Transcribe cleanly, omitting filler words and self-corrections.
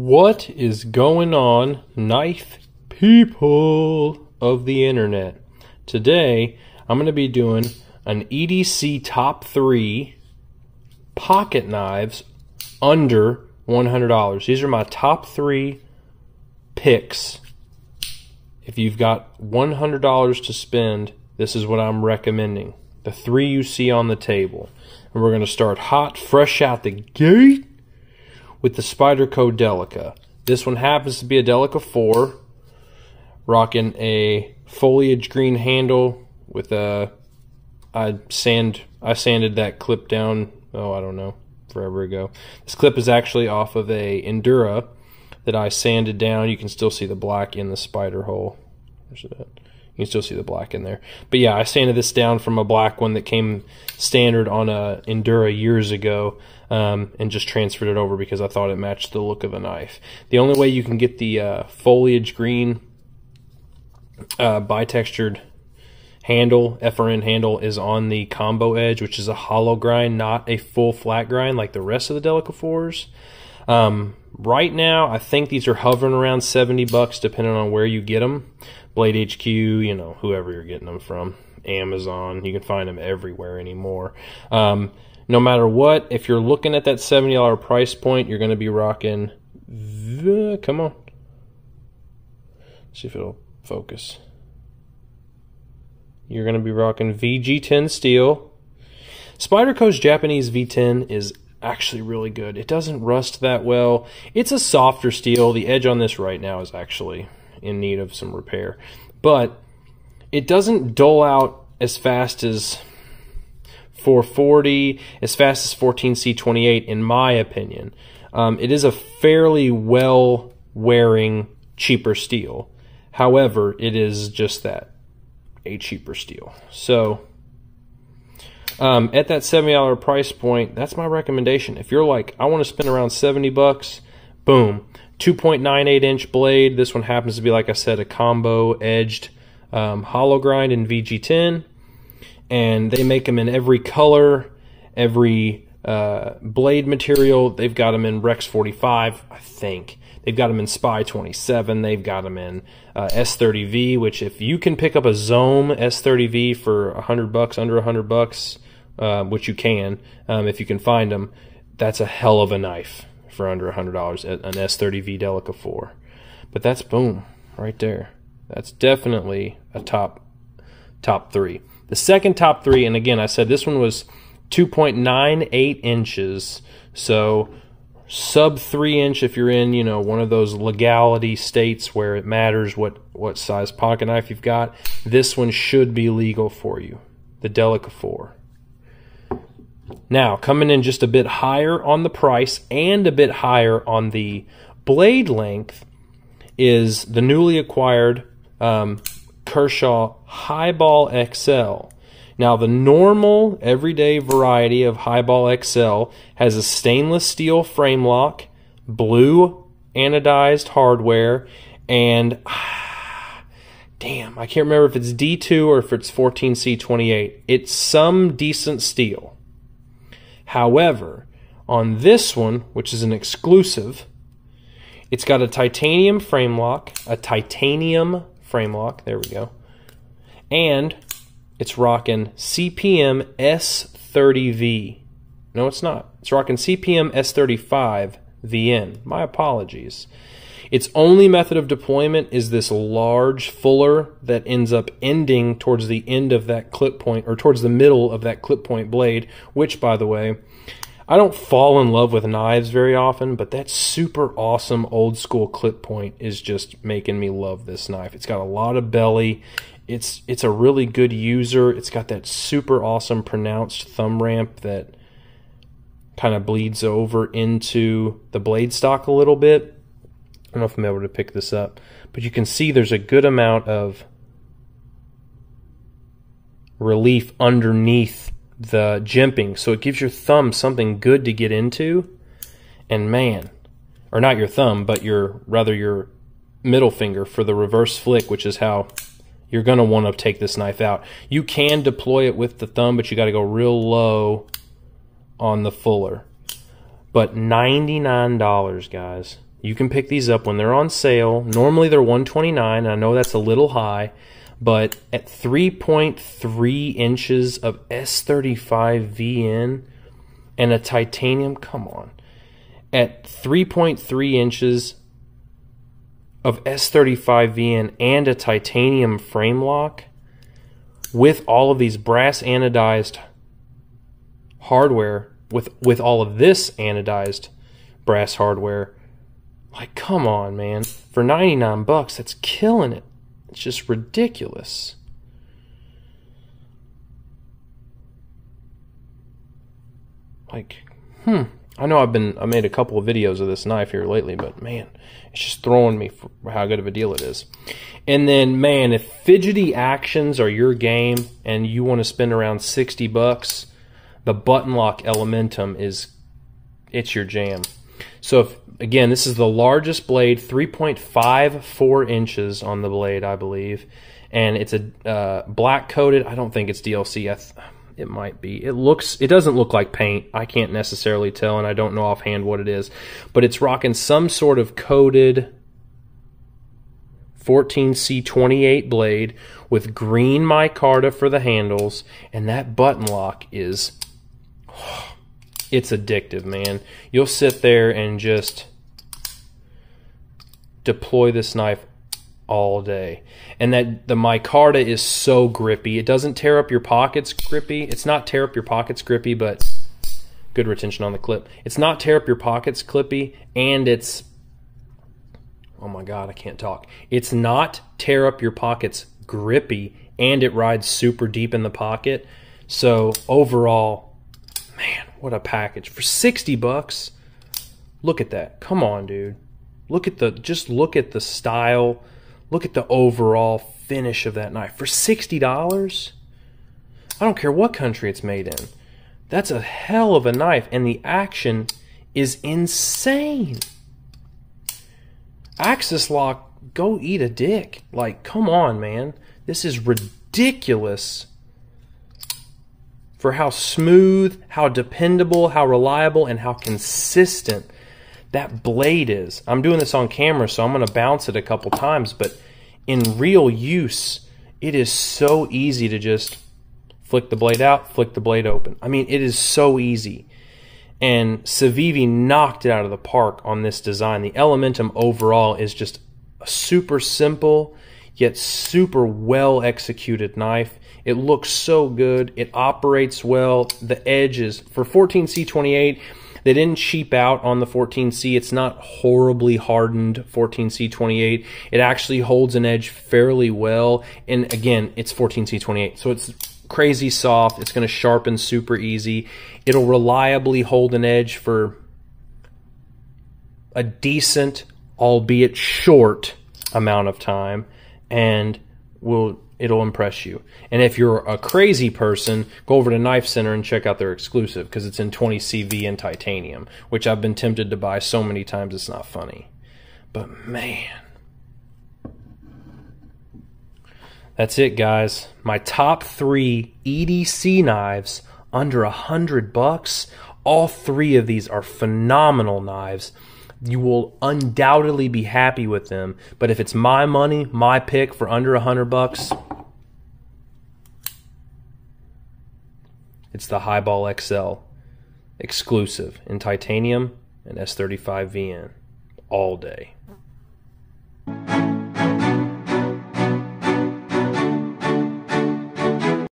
What is going on, knife people of the internet? Today, I'm going to be doing an EDC top 3 pocket knives under $100. These are my top 3 picks. If you've got $100 to spend, this is what I'm recommending. The 3 you see on the table. And we're going to start hot, fresh out the gate with the Spyderco Delica. This one happens to be a Delica 4, rocking a foliage green handle with a I sanded that clip down, oh, I don't know, forever ago. This clip is actually off of a Endura that I sanded down. You can still see the black in the spider hole. Where's it at? You can still see the black in there. But yeah, I sanded this down from a black one that came standard on a Endura years ago, and just transferred it over because I thought it matched the look of a knife. The only way you can get the foliage green bi-textured handle, FRN handle, is on the combo edge, which is a hollow grind, not a full flat grind like the rest of the Delica 4s. Right now, I think these are hovering around $70 depending on where you get them. Blade HQ, you know, whoever you're getting them from. Amazon, you can find them everywhere anymore. No matter what, if you're looking at that $70 price point, you're going to be rocking, come on, see if it'll focus. You're going to be rocking VG10 steel. Spyderco's Japanese V10 is actually really good. It doesn't rust that well. It's a softer steel. The edge on this right now is actually in need of some repair. But it doesn't dull out as fast as 440, as fast as 14C28, in my opinion. It is a fairly well-wearing, cheaper steel. However, it is just that, a cheaper steel. So, at that $70 price point, that's my recommendation. If you're like, I want to spend around $70, boom. 2.98 inch blade. This one happens to be, like I said, a combo edged hollow grind in VG10. And they make them in every color, every blade material. They've got them in Rex 45, I think. They've got them in Spy 27. They've got them in S30V, which if you can pick up a Zohm S30V for $100, under $100, which you can, if you can find them, that's a hell of a knife for under $100, an S30V Delica 4. But that's boom, right there. That's definitely a top 3. The second top 3, and again, I said this one was 2.98 inches, so sub 3 inch if you're in, you know, one of those legality states where it matters what size pocket knife you've got. This one should be legal for you, the Delica 4. Now, coming in just a bit higher on the price and a bit higher on the blade length is the newly acquired Kershaw Highball Xl. Now, the normal, everyday variety of Highball XL has a stainless steel frame lock, blue anodized hardware, and damn, I can't remember if it's D2 or if it's 14C28. It's some decent steel. However, on this one, which is an exclusive, it's got a titanium frame lock, there we go, and it's rocking CPM S30V. No, it's not. It's rocking CPM S35 VN. My apologies. Its only method of deployment is this large fuller that ends up ending towards the end of that clip point, or towards the middle of that clip point blade, which, by the way, I don't fall in love with knives very often, but that super awesome old school clip point is just making me love this knife. It's got a lot of belly. It's a really good user. It's got that super awesome pronounced thumb ramp that kind of bleeds over into the blade stock a little bit. I don't know if I'm able to pick this up, but you can see there's a good amount of relief underneath the jimping, so it gives your thumb something good to get into. And man, or not your thumb, but rather your middle finger for the reverse flick, which is how you're going to want to take this knife out. You can deploy it with the thumb, but you got to go real low on the fuller. But $99, guys. You can pick these up when they're on sale. Normally they're $129. I know that's a little high, but at 3.3 inches of S35 VN and a titanium, come on. At 3.3 inches of S35 VN and a titanium frame lock with all of these brass anodized hardware, with all of this anodized brass hardware, like, come on, man. For 99 bucks, that's killing it. It's just ridiculous. Like, I know I made a couple of videos of this knife here lately, but man, it's just throwing me for how good of a deal it is. And then, man, if fidgety actions are your game and you want to spend around 60 bucks, the button lock Elementum it's your jam. So if, again, this is the largest blade, 3.54 inches on the blade, I believe, and it's a black coated. I don't think it's DLC. It might be. It doesn't look like paint. I can't necessarily tell, and I don't know offhand what it is, but it's rocking some sort of coated 14C28 blade with green micarta for the handles, and that button lock is, it's addictive, man. You'll sit there and just deploy this knife all day. And that the micarta is so grippy. It doesn't tear up your pockets grippy. It's not tear up your pockets grippy, but good retention on the clip. It's not tear up your pockets clippy, and it's, oh my God, I can't talk. It's not tear up your pockets grippy, and it rides super deep in the pocket. So overall, man, what a package. For 60 bucks, look at that. Come on, dude. Just look at the style. Look at the overall finish of that knife. For $60, I don't care what country it's made in. That's a hell of a knife, and the action is insane. Axis lock, go eat a dick. Like, come on, man. This is ridiculous for how smooth, how dependable, how reliable, and how consistent that blade is. I'm doing this on camera, so I'm going to bounce it a couple times, but in real use, it is so easy to just flick the blade out, flick the blade open. I mean, it is so easy. And Civivi knocked it out of the park on this design. The Elementum overall is just a super simple, yet super well executed knife. It looks so good. It operates well. The edge is, for 14C28, they didn't cheap out on the 14C. It's not horribly hardened 14C28. It actually holds an edge fairly well. And again, it's 14C28, so it's crazy soft. It's going to sharpen super easy. It'll reliably hold an edge for a decent, albeit short, amount of time, and it'll impress you. And if you're a crazy person, go over to Knife Center and check out their exclusive, because it's in 20 CV and titanium, which I've been tempted to buy so many times it's not funny. But man, that's it, guys. My top 3 EDC knives under $100. All 3 of these are phenomenal knives. You will undoubtedly be happy with them. But if it's my money, my pick for under $100, it's the Highball XL exclusive in titanium and S35 VN all day.